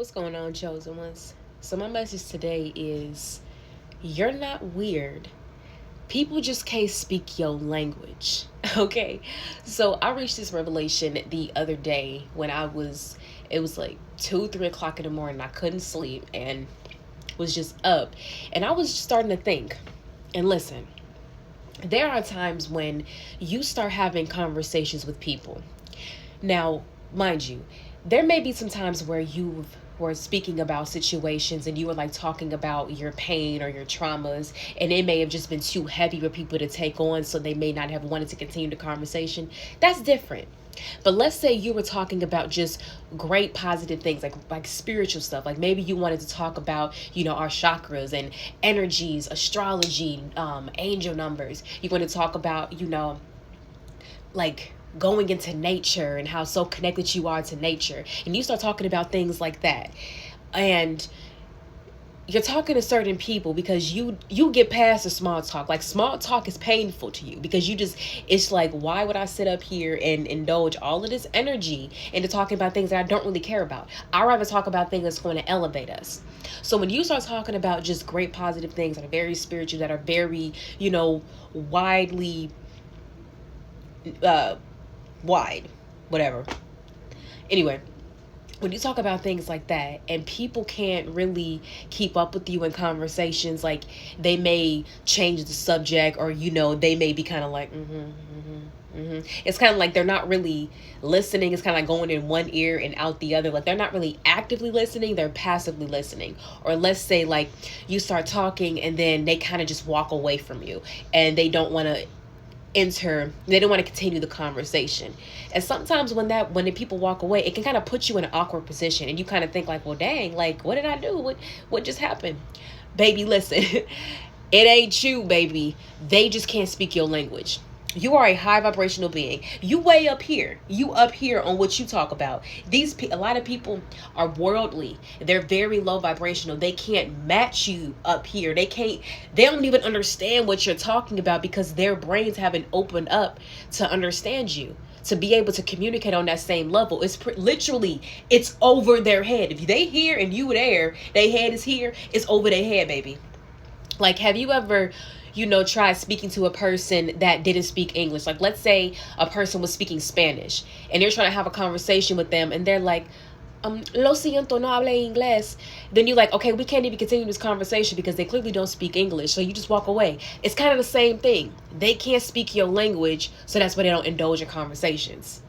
What's going on, chosen ones? So, my message today is you're not weird. People just can't speak your language. Okay? So, I reached this revelation the other day when it was like 2, 3 o'clock in the morning. I couldn't sleep and was just up. And I was starting to think, and listen, there are times when you start having conversations with people. Now, mind you, there may be some times where you were speaking about situations and you were like talking about your pain or your traumas, and it may have just been too heavy for people to take on, so they may not have wanted to continue the conversation. That's different. But let's say you were talking about just great positive things, like spiritual stuff. Like maybe you wanted to talk about, our chakras and energies, astrology, angel numbers. You want to talk about, like going into nature and how so connected you are to nature, and you start talking about things like that, and you're talking to certain people because you get past the small talk. Like small talk is painful to you because it's like, why would I sit up here and indulge all of this energy into talking about things that I don't really care about? I'd rather talk about things that's going to elevate us. So when you start talking about just great positive things that are very spiritual, that are very, widely wide, whatever. Anyway, when you talk about things like that and people can't really keep up with you in conversations, like they may change the subject, or they may be kind of like it's kind of like they're not really listening. It's kind of like going in one ear and out the other. Like they're not really actively listening, they're passively listening. Or let's say like you start talking and then they kind of just walk away from you and they don't want to they don't want to continue the conversation. And sometimes when the people walk away, it can kind of put you in an awkward position, and you kind of think like, well, dang, like what did I do? What just happened? Baby, listen. It ain't you, baby. They just can't speak your language. You are a high vibrational being. You way up here. You up here on what you talk about. A lot of people are worldly. They're very low vibrational. They can't match you up here. They don't even understand what you're talking about because their brains haven't opened up to understand you, to be able to communicate on that same level. Literally, it's over their head. If they here and you there, their head is here, it's over their head, baby. Like, have you ever, try speaking to a person that didn't speak English? Like, let's say a person was speaking Spanish and you're trying to have a conversation with them and they're like, lo siento, no hablo inglés. Then you're like, okay, we can't even continue this conversation because they clearly don't speak English. So you just walk away. It's kind of the same thing. They can't speak your language, so that's why they don't indulge in conversations.